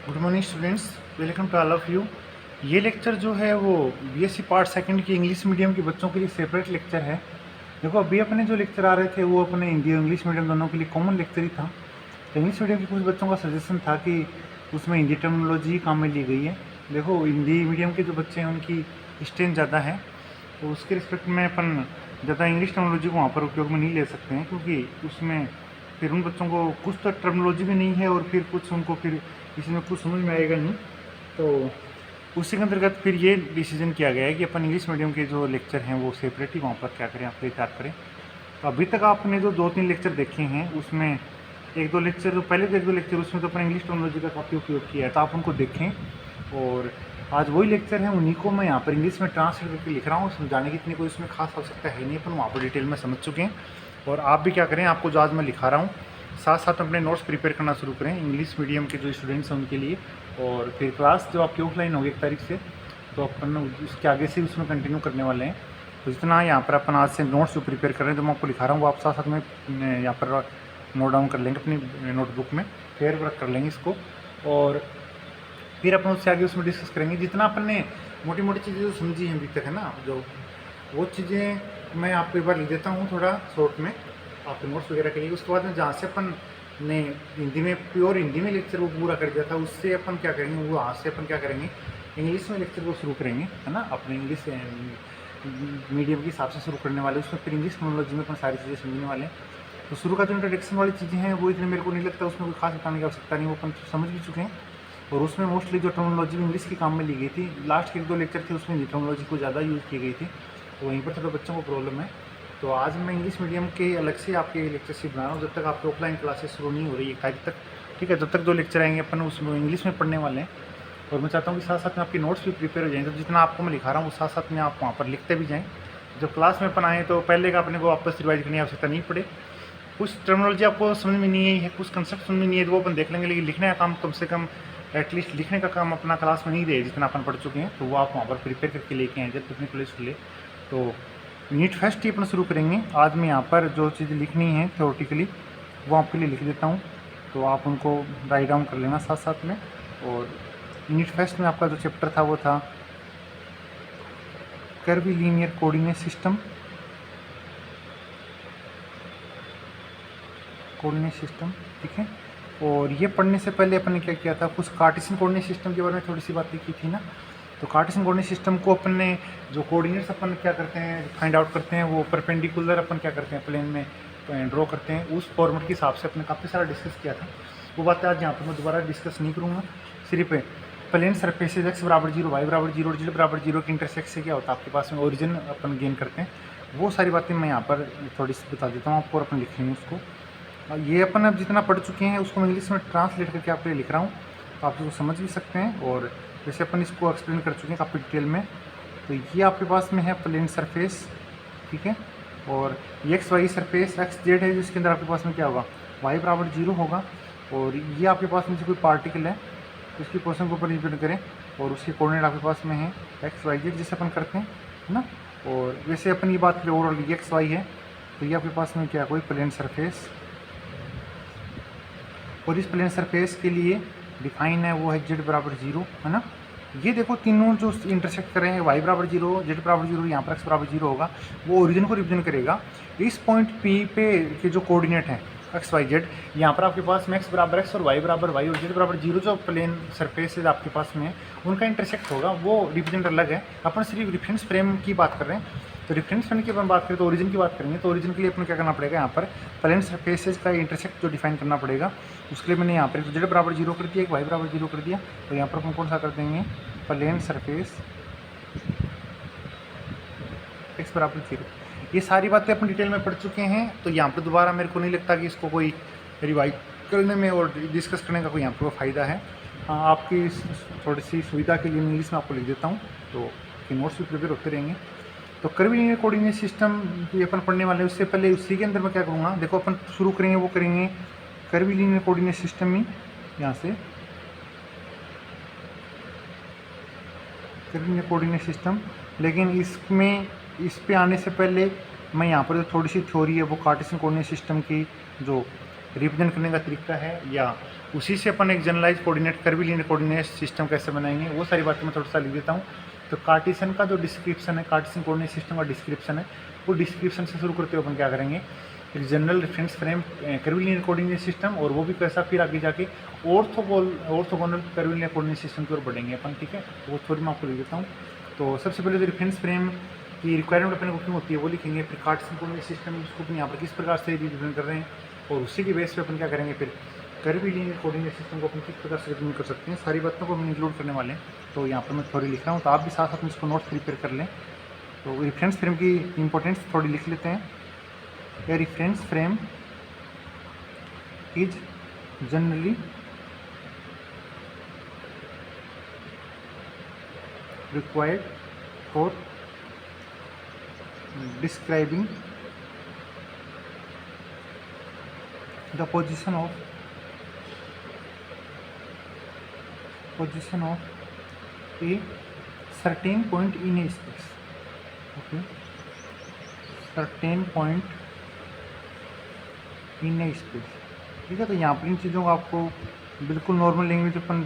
Good morning students, welcome to all of you. ये lecture जो है वो बीएससी पार्ट सेकंड की इंग्लिश मीडियम के बच्चों के लिए सेपरेट लेक्चर है। देखो, अभी अपने जो लेक्चर आ रहे थे वो अपने हिंदी और इंग्लिश मीडियम दोनों के लिए कॉमन लेक्चर ही था। तो इंग्लिश मीडियम के कुछ बच्चों का सजेशन था कि उसमें हिंदी टर्मिनोलॉजी काम में ली गई है। देखो, हिंदी मीडियम के जो बच्चे हैं उनकी स्ट्रेंथ ज़्यादा है, तो उसके रिस्पेक्ट में अपन ज़्यादा इंग्लिश टर्मिनोलॉजी को वहाँ पर उपयोग में नहीं ले सकते हैं, क्योंकि उसमें फिर उन बच्चों को कुछ तो टर्मिनोलॉजी भी नहीं है और फिर कुछ उनको फिर इसमें कुछ समझ में आएगा नहीं। तो उसी के अंतर्गत फिर ये डिसीजन किया गया है कि अपन इंग्लिश मीडियम के जो लेक्चर हैं वो सेपरेट ही वहाँ पर क्या करें, आप तैयार करें। तो अभी तक आपने जो 2-3 लेक्चर देखे हैं उसमें एक दो लेक्चर, पहले तो एक दो लेक्चर उसमें तो अपन इंग्लिश टर्मिनोलॉजी का काफ़ी उपयोग किया है, तो आप उनको देखें। और आज वही लेक्चर हैं, उन्हीं को मैं यहाँ पर इंग्लिश में ट्रांसलेट करके लिख रहा हूँ। समझाने की इतनी कोई उसमें खास आवश्यकता है नहीं, अपन वहाँ पर डिटेल में समझ चुके हैं। और आप भी क्या करें, आपको जो आज मैं लिखा रहा हूँ साथ साथ अपने नोट्स प्रिपेयर करना शुरू करें इंग्लिश मीडियम के जो स्टूडेंट्स हैं उनके लिए। और फिर क्लास जो आपकी ऑफलाइन होगी 1 तारीख से, तो अपन उसके आगे से उसमें कंटिन्यू करने वाले हैं। तो जितना यहाँ पर अपन आज से नोट्स जो प्रिपेयर कर रहे हैं, जो मैं आपको लिखा रहा हूँ वो आप साथ साथ में यहाँ पर नोट डाउन कर लेंगे अपनी नोटबुक में, फेयर वर्क कर लेंगे इसको। और फिर अपन उससे आगे उसमें डिस्कस करेंगे। जितना अपन ने मोटी मोटी चीज़ें जो समझी हैं अभी तक है ना, जो वो चीज़ें मैं आपको एक बार लिख देता हूँ थोड़ा शॉर्ट में आपके नोट्स वगैरह के लिए। उसके बाद में जहाँ से अपन ने हिंदी में प्योर हिंदी में लेक्चर वो पूरा कर दिया था, उससे अपन क्या करेंगे, वो वहाँ से अपन क्या करेंगे, इंग्लिश में लेक्चर को शुरू करेंगे, है ना। अपने इंग्लिश मीडियम के हिसाब से शुरू करने वाले, उसमें फिर इंग्लिश टर्मिनोलॉजी में अपन सारी चीज़ें समझने वाले हैं। तो शुरू का जो इंट्रोडक्शन वाली चीज़ें हैं वो इतने मेरे को नहीं लगता उसमें कोई खास बताने की आवश्यकता नहीं, वो अपन समझ भी चुके हैं। और उसमें मोस्टली जो टर्मिनोलॉजी इंग्लिश के काम में ली गई थी, लास्ट के 2 लेक्चर थे उसमें टर्मिनोलॉजी को ज़्यादा यूज़ की गई थी, तो वहीं पर थोड़ा बच्चों को प्रॉब्लम है। तो आज मैं इंग्लिश मीडियम के अलग से आपके लेक्चर से बना रहा हूँ, जब तक आपकी ऑफलाइन क्लासेस शुरू नहीं हो रही 1 तारीख तक, ठीक है। जब तक 2 लेक्चर आएंगे अपन उसमें इंग्लिश में पढ़ने वाले हैं। और मैं चाहता हूँ कि साथ साथ में आपकी नोट्स भी प्रिपेयर हो जाएँ, तो जितना आपको मैं लिखा रहा हूँ वो साथ साथ में आप वहाँ पर लिखते भी जाएँ। जब क्लास में अपन आएँ तो पहले का अपने को वापस रिवाइज करने की आवश्यकता नहीं पड़े। कुछ टर्मिनोलॉजी आपको समझ में नहीं आई है, कुछ कंसेप्ट समझ में नहीं है, तो वो अपन देख लेंगे, लेकिन लिखने का काम कम से कम एटलीस्ट लिखने का काम अपना क्लास में नहीं दे जितना अपन पढ़ चुके हैं, तो वो आप वहाँ पर प्रिपेयर करके लेके आए जब कितनी पुलिस ले। तो यूनिट फर्स्ट ही अपना शुरू करेंगे। आज मैं यहाँ पर जो चीज़ें लिखनी है थ्योरेटिकली वो आपके लिए लिख देता हूँ, तो आप उनको राइट डाउन कर लेना साथ साथ में। और यूनिट फर्स्ट में आपका जो चैप्टर था वो था कर्वीलिनियर कोऑर्डिनेट सिस्टम, ठीक है। और ये पढ़ने से पहले अपन ने क्या किया था, कुछ कार्टेशियन कोऑर्डिनेट सिस्टम के बारे में थोड़ी सी बातें की थी ना। तो कार्टेशियन कोऑर्डिनेट सिस्टम को अपन ने जो कोऑर्डिनेट्स अपन क्या करते हैं फाइंड आउट करते हैं, वो परपेंडिकुलर अपन क्या करते हैं प्लेन में ड्रॉ करते हैं, उस फॉर्मेट के हिसाब से अपने काफ़ी सारा डिस्कस किया था। वो बातें आज यहाँ पर मैं दोबारा डिस्कस नहीं करूँगा। सिर्फ प्लेन सरफेसेज x बराबर 0, y बराबर 0 और z बराबर 0 के इंटरसेक्ट से क्या होता है आपके पास में ओरिजिन अपन गेन करते हैं, वो सारी बातें मैं यहाँ पर थोड़ी सी बता देता हूँ आपको और अपन लिखेंगे उसको। ये अपन अब जितना पढ़ चुके हैं उसको मैं इंग्लिश में ट्रांसलेट करके आपके लिए लिख रहा हूँ, तो आप इसको समझ भी सकते हैं। और जैसे अपन इसको एक्सप्लेन कर चुके हैं काफ़ी डिटेल में। तो ये आपके पास में है प्लेन सरफेस, ठीक है। और ये x y surface x z है, जिसके अंदर आपके पास में क्या होगा, वाई बराबर 0 होगा। और ये आपके पास में जो कोई पार्टिकल है तो उसकी पोजीशन के ऊपर डिपेंड करें, और उसके कोऑर्डिनेट आपके पास में है एक्स वाई जेड जैसे अपन करते हैं, है ना। और वैसे अपन ये बात करें ओवरऑल ये एक्स वाई है, तो ये आपके पास में क्या कोई प्लेन सरफेस, और इस प्लेन सरफेस के लिए डिफाइन है वो है z बराबर 0, है ना। ये देखो तीनों जो इंटरसेक्ट कर रहे हैं y बराबर 0, z बराबर 0, यहाँ पर x बराबर 0 होगा, वो ओरिजिन को रिप्रेजेंट करेगा। इस पॉइंट P पे के जो कोऑर्डिनेट हैं x y z, यहाँ पर आपके पास में x बराबर x और y बराबर y और z बराबर 0 जो प्लेन सरफेसेज आपके पास में है उनका इंटरसेक्ट होगा, वो रिप्रेजेंट अलग है। अपन सिर्फ रेफरेंस फ्रेम की बात कर रहे हैं। तो रेफरेंस फ्रेम की अपन बात करें तो ओरिजिन की बात करेंगे, तो ओरिजिन के लिए अपन क्या करना पड़ेगा, यहाँ पर प्लेन सरफेसेज का इंटरसेक्ट जो डिफाइन करना पड़ेगा। उसके लिए मैंने यहाँ पर z बराबर 0 कर दिया, एक y बराबर 0 कर दिया, तो यहाँ पर अपन कौन सा कर देंगे, प्लेन सरफेस x बराबर 0। ये सारी बातें अपन डिटेल में पढ़ चुके हैं, तो यहाँ पर दोबारा मेरे को नहीं लगता कि इसको कोई रिवाइज करने में और डिस्कस करने का कोई यहाँ पर फ़ायदा है। हाँ, आपकी थोड़ी सी सुविधा के लिए मैं इंग्लिश में आपको लिख देता हूँ, तो नोट्स भी प्रिपेयर होते रहेंगे। तो कर्वीलिनियर कोऑर्डिनेट सिस्टम ये अपन पढ़ने वाले हैं। उससे पहले उसी के अंदर मैं क्या करूँगा, देखो अपन शुरू करेंगे वो करेंगे कर्वीलिनियर कोऑर्डिनेट सिस्टम ही, यहाँ से कर्वीलिनियर कोऑर्डिनेट सिस्टम। लेकिन इसमें इस पे आने से पहले मैं यहाँ पर जो थोड़ी सी थ्योरी है वो कार्टेशियन कोऑर्डिनेट सिस्टम की जो रिप्रेजेंट करने का तरीका है, या उसी से अपन एक generalise coordinate curvilinear coordinate system कैसे बनाएंगे, वो सारी बातें मैं थोड़ा सा लिख देता हूँ। तो कार्टेशियन का जो डिस्क्रिप्शन है, कार्टेशियन कोऑर्डिनेट सिस्टम का डिस्क्रिप्शन है, वो डिस्क्रिप्शन से शुरू करते हुए अपन क्या करेंगे, एक general reference frame curvilinear coordinate system, और वो भी कैसा, फिर आगे जाके ऑर्थोगोनल कर्वीलिनियर कोऑर्डिनेट सिस्टम की ओर बढ़ेंगे अपन, ठीक है। तो वो थोड़ी मैं आपको लिख देता हूँ। तो सबसे पहले जो रेफरेंस फ्रेम की रिक्वायरमेंट अपने को क्यों होती है वो लिखेंगे, फिर कार्टेशियन कोऑर्डिनेट सिस्टम उसको अपन यहाँ पर किस प्रकार से रिप्रेजेंट कर रहे हैं, और उसी के बेस पे अपन क्या करेंगे, फिर कर्वीलिनियर कोऑर्डिनेट सिस्टम को अपन किस प्रकार से रिप्रेजेंट कर सकते हैं, सारी बातों को हम इंक्लूड करने वाले हैं। तो यहाँ पर मैं थोड़ी लिख रहा हूँ, तो आप भी साथ साथ में इसको नोट्स प्रिपेयर कर लें। तो रेफरेंस फ्रेम की इंपॉर्टेंस थोड़ी लिख लेते हैं। A reference frame is generally required for describing the position of a certain point in a space. Okay, certain point in A space, ठीक है। तो यहाँ पर इन चीज़ों को आपको बिल्कुल नॉर्मल लैंग्वेज अपन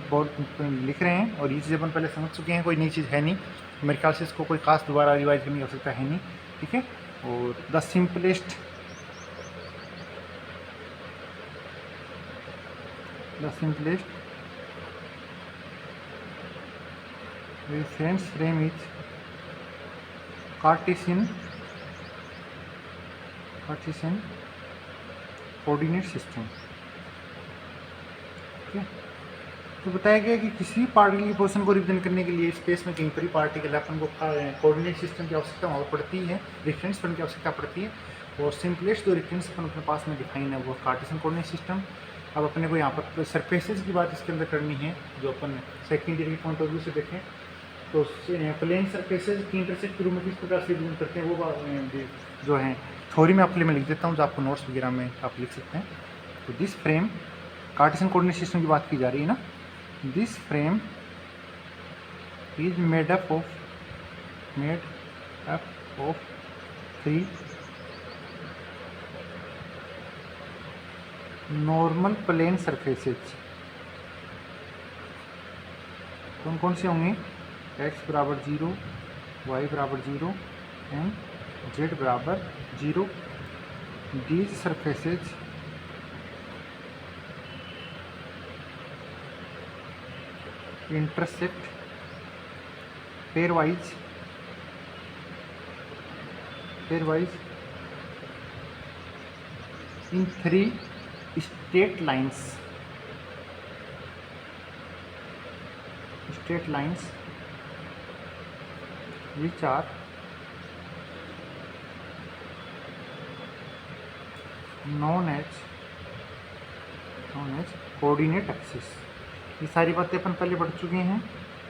लिख रहे हैं, और ये चीज़ अपन पहले समझ चुके हैं, कोई नई चीज़ है नहीं। मेरे ख्याल से इसको कोई खास दोबारा रिवाइज करने की आवश्यकता है नहीं, ठीक है। और the simplest reference frame is Cartesian coordinate system, ठीक है। तो बताया गया कि किसी पार्टिकल की पोजीशन को रिप्रेजेंट करने के लिए स्पेस में कहीं पर ही पार्टिकल अपन को कोऑर्डिनेट सिस्टम की आवश्यकता वहाँ पड़ती है, रेफरेंस फ्रेम की आवश्यकता पड़ती है। और सिंपलेस्ट जो रेफरेंस अपन अपने पास में डिफाइन है वो कार्टेशियन कोऑर्डिनेट सिस्टम। अब अपने को यहाँ पर सरफेसेज की बात इसके अंदर करनी है, जो अपन सेकेंडरी पॉइंट ऑफ व्यू से देखें तो प्लेन सरफेसेज की इंटरसेक्ट के रूप में किस प्रकार से रिप्रेजेंट करते हैं, वो जो है थ्योरी में आपके लिए मैं लिख देता हूँ, जो आपको नोट्स वगैरह में आप लिख सकते हैं। तो this frame, Cartesian coordinate system की बात की जा रही है ना, this frame is made up of 3 normal plane surfaces. कौन कौन से होंगे, x बराबर 0, y बराबर 0 एंड z बराबर 0। these surfaces intersect pairwise in 3 straight lines which are known as coordinate axis. ये सारी बातें अपन पहले पढ़ चुके हैं।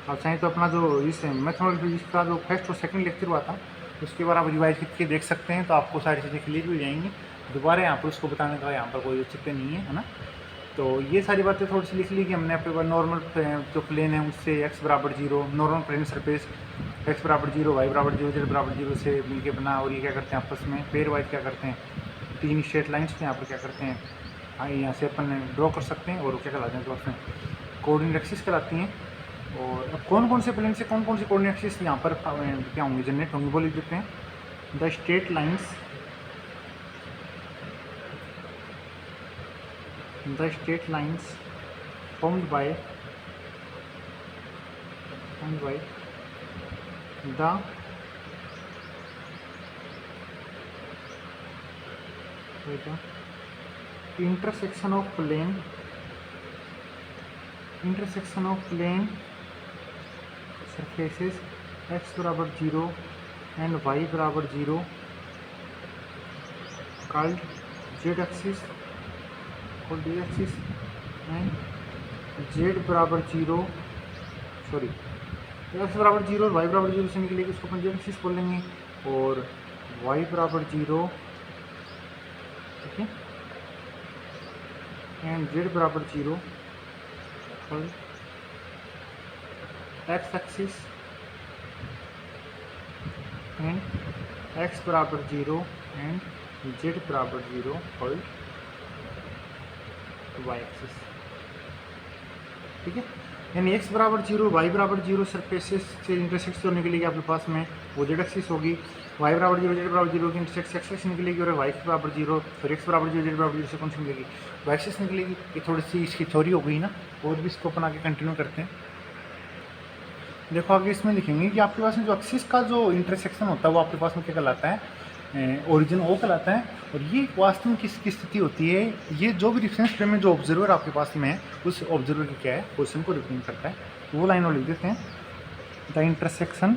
आप चाहें तो अपना जो इस मैथमेटिक्स का जो फर्स्ट और सेकंड लेक्चर हुआ था उसके बारे आप रिवाइज करके देख सकते हैं, तो आपको सारी चीज़ें क्लियर हो जाएंगी। दोबारा यहाँ पर उसको बताने का यहाँ पर कोई औचित्य नहीं है, है ना। तो ये सारी बातें थोड़ी सी लिख ली कि हमने अपने नॉर्मल जो प्लेन है उससे x बराबर 0, नॉर्मल प्लेन सरफेस x बराबर 0, y बराबर 0, z बराबर 0 से मिलके बना। और ये क्या करते हैं आपस में पेयर वाइज क्या करते हैं, 3 स्ट्रेट लाइन्स पे यहाँ पर क्या करते हैं, हाँ यहाँ से अपन ड्रॉ कर सकते हैं। और क्या कहलाते हैं तो उसमें कोऑर्डिनेट एक्सिस कहलाती हैं। और अब कौन कौन से प्लेन से कौन कौन सी कोऑर्डिनेट एक्सिस यहाँ पर क्या होंगे, जनरेट होंगे, वो लिख देते हैं। The straight lines formed by the intersection of plane surfaces x बराबर 0 and y बराबर 0 called z axis और d axis and z बराबर 0 सॉरी x बराबर 0 और y बराबर 0 से निकलेगी, उसको अपन z एक्सिस बोल लेंगे। और y बराबर 0, ठीक है, एंड z बराबर 0 और x एक्सिस एंड x बराबर 0 एंड z बराबर 0 और वाई एक्सिस, ठीक है। यानी एक्स बराबर 0 वाई बराबर 0 सरफेसेस से इंटरसेक्ट होने के लिए आपके पास में वो जेड एक्सिस होगी, वाई बराबर 0 जेड बराबर 0 की इंटरसेक्ट एक्स एक्सिस निकलेगी, और वाई बराबर 0 फिर एक्स बराबर 0 जेड बराबर 0 से कौन सी मिलेगी, वाई एक्सिस निकलेगी। ये थोड़ी सी इसकी थ्योरी हो गई ना, और भी इसको अपन आगे कंटिन्यू करते हैं। देखो आगे इसमें लिखेंगे कि आपके पास में जो एक्सिस का जो इंटरसेक्शन होता है वो आपके पास में क्या कहलाता है, ओरिजिन ओ कहलाता है। और ये वास्तव में किसकी स्थिति होती है, ये जो भी रेफरेंस फ्रेम में जो ऑब्जर्वर आपके पास में है उस ऑब्जर्वर की क्या है पोजीशन को रिप्रेजेंट करता है। तो वो लाइन और लिख देते हैं, the intersection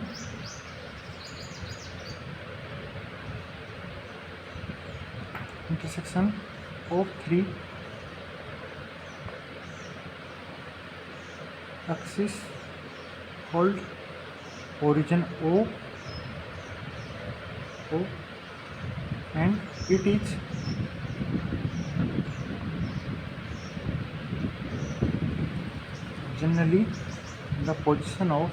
of 3 axis called origin O and it is generally the position of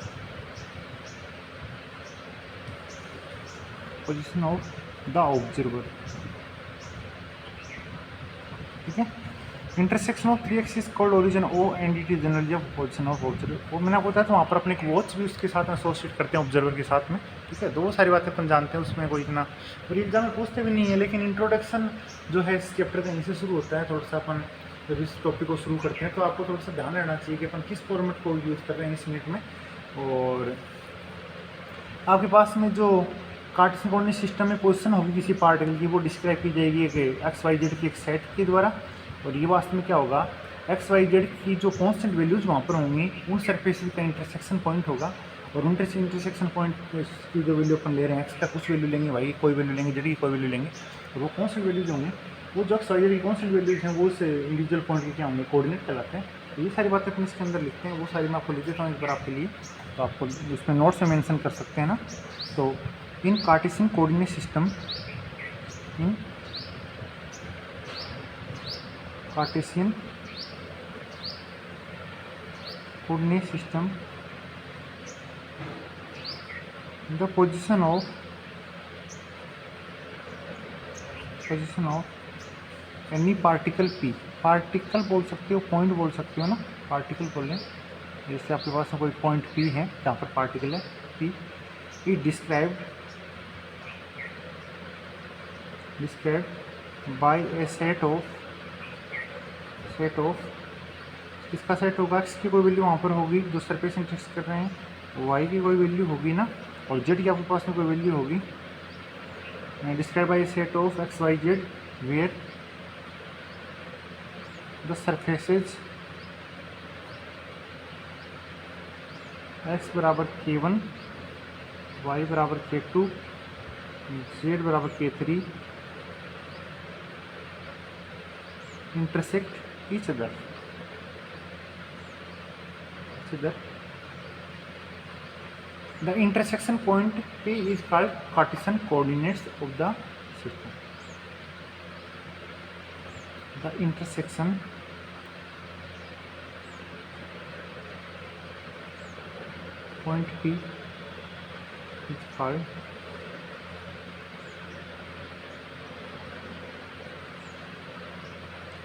the observer, ठीक है। Intersection of 3 axis called origin O and it is generally of position of observer. वो मैंने आपको बताया तो वहाँ पर अपने एक वॉच भी उसके साथ में एसोसिएट करते हैं ऑब्जर्वर के साथ में, ठीक है। तो वो सारी बातें अपन जानते हैं, उसमें कोई इतना और एग्जाम में पूछते भी नहीं है। लेकिन इंट्रोडक्शन जो है इस चैप्टर का यहीं से शुरू होता है। थोड़ा सा अपन जब इस टॉपिक को शुरू करते हैं तो आपको थोड़ा सा ध्यान रहना चाहिए कि अपन किस फॉर्मेट को यूज़ कर रहे हैं इस मिनट में। और आपके पास में जो कार्टेशियन कोऑर्डिनेट सिस्टम में पोजीशन होगी किसी पार्टिकल की, वो डिस्क्राइब की जाएगी एक एक्स वाई जेड की एक सेट के द्वारा। और ये वास्तव में क्या होगा, एक्स वाई जेड की जो कॉन्स्टेंट वैल्यूज वहाँ पर होंगी उन सरफेसेस का इंटरसेक्शन पॉइंट होगा। और उन इंटरसेक्शन पॉइंट की जो वैल्यू अपन ले रहे हैं, एक्स का कुछ वैल्यू लेंगे, वाई की कोई वैल्यू लेंगे, जेड की कोई वैल्यू लेंगे, और वो कॉन्स्टेंट वैल्यूज होंगे, वो जो एक्स वाई जेड की कॉन्स्टेंट वैल्यूज हैं वो उस इंडिविजुअल पॉइंट के क्या होंगे, कोऑर्डिनेट कहलाते हैं। तो ये सारी बातें अपन इसके अंदर लिखते हैं, वो सारी मैं आपको लिख देता हूँ एक बार आपके लिए, तो आपको उसमें नोट्स में मेंशन कर सकते हैं ना। तो in cartesian coordinate system, in cartesian coordinate system the position of any particle P, particle बोल सकते हो, पॉइंट बोल सकते हो ना, पार्टिकल बोल लें। जैसे आपके पास में कोई पॉइंट पी है जहाँ पर पार्टिकल है P, E described bye a set of किसका सेट होगा, एक्स की कोई वैल्यू वहाँ पर होगी जो सरफेस इंटरसेक्ट कर रहे हैं, वाई की कोई वैल्यू होगी ना, और जेड की आपके पास में कोई वैल्यू होगी। Describe by a set of x y z where the surfaces x बराबर K1, वाई बराबर K2, जेड बराबर K3 intersect each other. The intersection point P is called Cartesian coordinates of the system. The intersection point P is called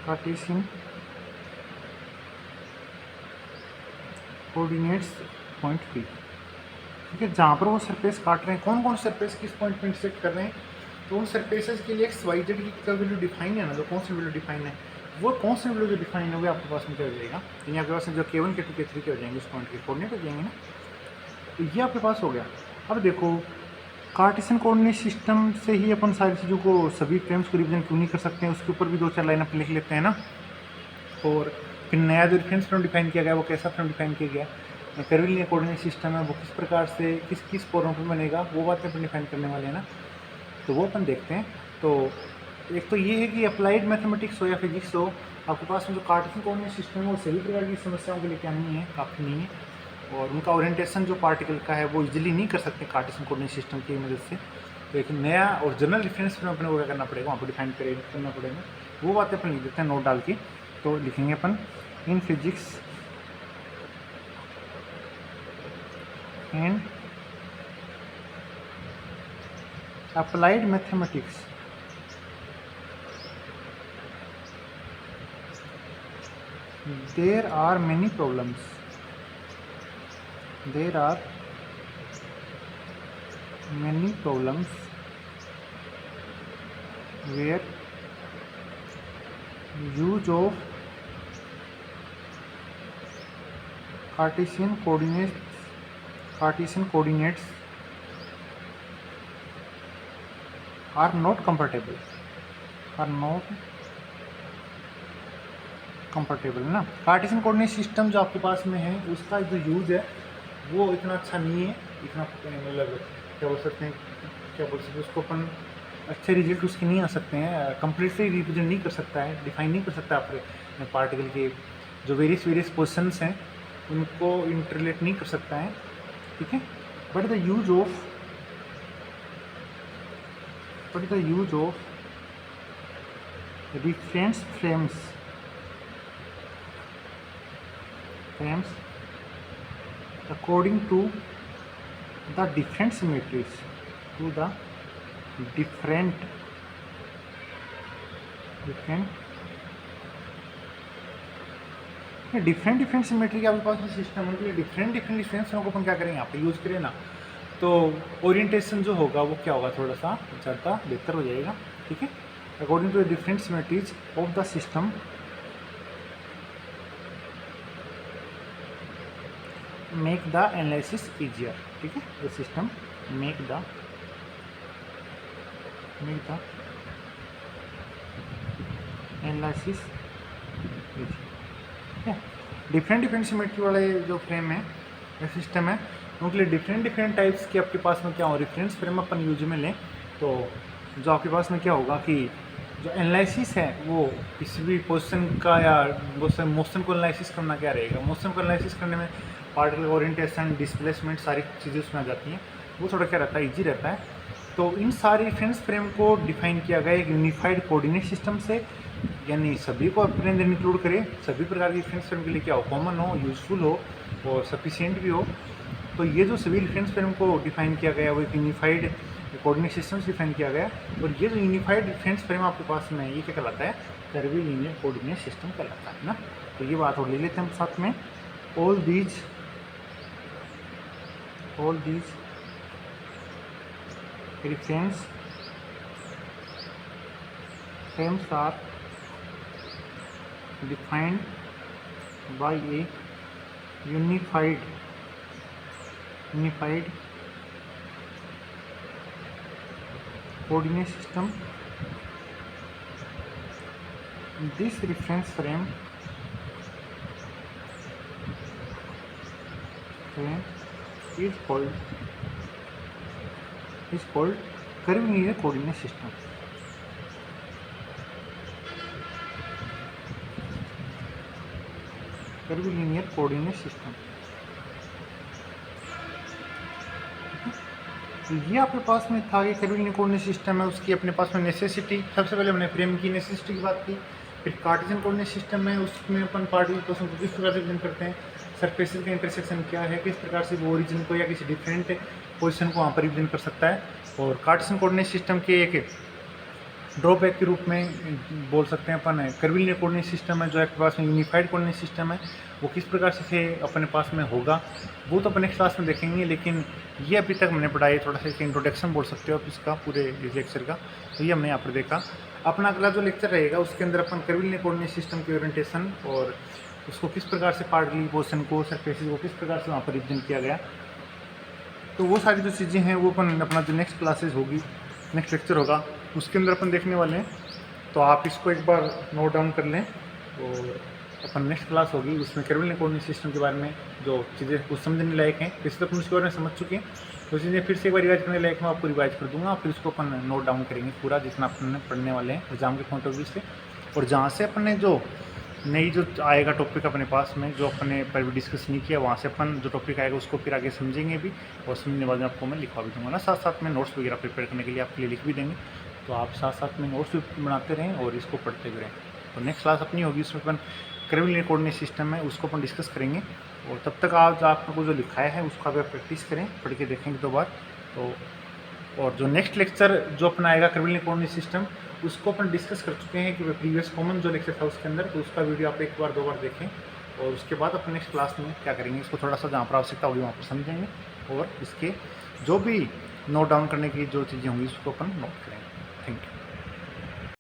Cartesian coordinates point P, ठीक है। जहाँ पर वो surface काट रहे हैं, कौन कौन सरफेस किस पॉइंट पे इंटरसेक्ट कर रहे हैं, तो उन सरफेसेस के लिए एक्स वाई जेड की वैल्यू डिफाइन है ना, जो कौन सी वैल्यू डिफाइन है, वो कौन सी वैल्यू जो डिफाइन है वो आपके पास में क्या हो जाएगा, यानी आपके पास जो K1 K2 K3 के हो जाएंगे उस पॉइंट के कोऑर्डिनेट हो जाएंगे ना। तो ये आपके पास हो गया। अब देखो कार्टेशियन कोऑर्डिनेट सिस्टम से ही अपन सारी चीज़ों को, सभी फ्रेम्स को रिप्रेजेंट क्यों नहीं कर सकते हैं, उसके ऊपर भी 2-4 लाइन अपन लिख लेते हैं ना। और फिर नया जो रेफरेंस फ्रेम डिफाइन किया गया वो कैसा फ्रेम डिफाइन किया गया, कर्वीलिनियर कोऑर्डिनेट सिस्टम है वो किस प्रकार से किस फॉर्म में बनेगा, वो बातें अपन डिफाइन करने वाले हैं ना। तो वो अपन देखते हैं। तो एक तो ये है कि अप्लाइड मैथमेटिक्स हो या फिजिक्स हो, आपके पास में जो कार्टेशियन कोऑर्डिनेट सिस्टम है वो सभी प्रकार की समस्याओं के लिए क्या नहीं है, काफ़ी नहीं है। और उनका ओरिएंटेशन जो पार्टिकल का है वो इजीली नहीं कर सकते कार्टेशियन कोऑर्डिनेट सिस्टम की मदद से। तो एक नया और जनरल रेफरेंस फ्रेम अपने को क्या करना पड़ेगा, वहाँ पर डिफाइन करना पड़ेगा। वो बातें अपन लिख देते हैं नोट डाल के। तो लिखेंगे अपन in physics and applied mathematics there are many problems, there are many problems where use of cartesian coordinates are not comfortable ना। कार्टेशियन कोऑर्डिनेट सिस्टम जो आपके पास में है उसका जो यूज़ है वो इतना अच्छा नहीं है, इतना मतलब क्या बोल सकते हैं उसको अपन अच्छे रिजल्ट उसके नहीं आ सकते हैं, कंप्लीटली रिप्रेजेंट नहीं कर सकता है, डिफाइन नहीं कर सकता अपने पार्टिकल के जो वेरियस पोजिशंस हैं उनको इंटरलेट नहीं कर सकता है, ठीक है। But the use of reference frames according to the different symmetries, different symmetry के आपके पास में सिस्टम है, तो डिफरेंट डिफरेंस को अपन क्या करें यहाँ पे यूज़ करें ना, तो ओरिएंटेशन जो होगा वो क्या होगा, थोड़ा सा ज़्यादा बेहतर हो जाएगा, ठीक है। According to the different symmetries of the system make the analysis easier, ठीक है। The system make the analysis easier. Different symmetry वाले जो फ्रेम है या सिस्टम है उनके लिए डिफरेंट टाइप्स के आपके पास में क्या हो, रेफरेंस फ्रेम अपन यूज में लें तो जो आपके पास में क्या होगा कि जो एनालिसिस है वो किसी भी पोजीशन का या मोशन को एनालिसिस करना क्या रहेगा, मोशन को एनालिसिस करने में पार्टिकल ओरिएंटेशन, डिस्प्लेसमेंट सारी चीज़ें उसमें आ जाती हैं, वो थोड़ा क्या रहता है, ईजी रहता है। तो इन सारे रेफरेंस फ्रेम को डिफाइन किया गया एक यूनिफाइड कोऑर्डिनेट सिस्टम से, यानी सभी को अपने अंदर इंक्लूड करें, सभी प्रकार के रेफरेंस फ्रेम के लिए क्या हो, कॉमन हो, यूजफुल हो और सफिशिएंट भी हो। तो ये जो सभी रेफरेंस फ्रेम को डिफाइन किया गया वो एक यूनिफाइड कोऑर्डिनेट सिस्टम से डिफाइन किया गया, और ये जो यूनिफाइड रेफरेंस फ्रेम आपके पास में ये क्या कहलाता है, कर्वीलिनियर कोऑर्डिनेट सिस्टम कहलाता है ना। तो ये बात और ले लेते हैं हम साथ में। All these reference frames are defined by a unified coordinate system. This reference frame is called curvilinear coordinate system. Curvilinear coordinate system. तो ये आपके पास में था कि कर्वीलिनियर कोऑर्डिनेट सिस्टम है, उसकी अपने पास में नेसेसिटी, सबसे पहले हमने फ्रेम की नेसेसिटी की बात की, फिर कार्टेशियन कोऑर्डिनेट सिस्टम है उसमें अपन पार्टिकल पोजीशन को किस प्रकार से रिप्रेजेंट करते हैं, सरफेसेस का इंटरसेक्शन क्या है, किस प्रकार से वो ओरिजिन को या किसी डिफरेंट पोजीशन को वहाँ पर रिप्रेजेंट कर सकता है। और कार्टेशियन कोऑर्डिनेट सिस्टम के एक ड्रॉबैक के रूप में बोल सकते हैं अपन कर्वीलिनियर कोऑर्डिनेट सिस्टम है जो आपके पास में यूनिफाइड कोऑर्डिनेट सिस्टम है, वो किस प्रकार से अपने पास में होगा वो तो अपन नेक्स्ट क्लास में देखेंगे, लेकिन ये अभी तक हमने पढ़ा है, थोड़ा सा इसका इंट्रोडक्शन बोल सकते हो आप इसका पूरे इस लेक्चर का। तो ये हमने यहाँ पर देखा। अपना अगला जो लेक्चर रहेगा उसके अंदर अपन कर्वीलिनियर कोऑर्डिनेट सिस्टम की ओरिएंटेशन और उसको किस प्रकार से पार्टिकल पोजीशन को, सरफेसेस को किस प्रकार से वहाँ पर रिप्रेजेंट किया गया, तो वो सारी जो चीज़ें हैं वो अपन अपना जो नेक्स्ट क्लासेस होगी, नेक्स्ट लेक्चर होगा उसके अंदर अपन देखने वाले हैं। तो आप इसको एक बार नोट डाउन कर लें और अपन नेक्स्ट क्लास होगी उसमें कर्वीलिनियर कोऑर्डिनेट सिस्टम के बारे में जो चीज़ें कुछ समझने लायक हैं, इससे अपन उसके बारे में समझ चुके हैं, तो चीज़ें फिर से एक बार रिवाइज करने लायक मैं आपको रिवाइज कर दूँगा, फिर उसको अपन नोट डाउन करेंगे पूरा जितना अपन पढ़ने वाले हैं एग्जाम के पॉइंट ऑफ व्यू से। और जहाँ से अपन ने जो नई जो आएगा टॉपिक अपने पास में जो अपने पर भी डिस्कस नहीं किया, वहाँ से अपन जो टॉपिक आएगा उसको फिर आगे समझेंगे भी, और समझने बाद में आपको मैं लिखवा भी दूँगा ना, साथ साथ में नोट्स वगैरह प्रिपेयर करने के लिए आपके लिए लिख भी देंगे, तो आप साथ साथ में नोट्स भी बनाते रहें और इसको पढ़ते भी रहें। तो नेक्स्ट क्लास अपनी होगी उसमें अपन कर्वीलिनियर कोऑर्डिनेट सिस्टम है उसको अपन डिस्कस करेंगे, और तब तक आप आपको जो लिखाया है उसको आप प्रैक्टिस करें, पढ़ के देखेंगे 2 बार। तो और जो नेक्स्ट लेक्चर जो अपना आएगा कर्वीलिनियर कोऑर्डिनेट सिस्टम उसको अपन डिस्कस कर चुके हैं कि प्रीवियस कॉमन जो लेक्चर था उसके अंदर, तो उसका वीडियो आप एक बार 2 बार देखें और उसके बाद अपने नेक्स्ट क्लास में क्या करेंगे, इसको थोड़ा सा जहाँ पर आवश्यकता होगी वहाँ पर समझेंगे और इसके जो भी नोट डाउन करने की जो चीज़ें होंगी उसको अपन नोट करेंगे। Thank you.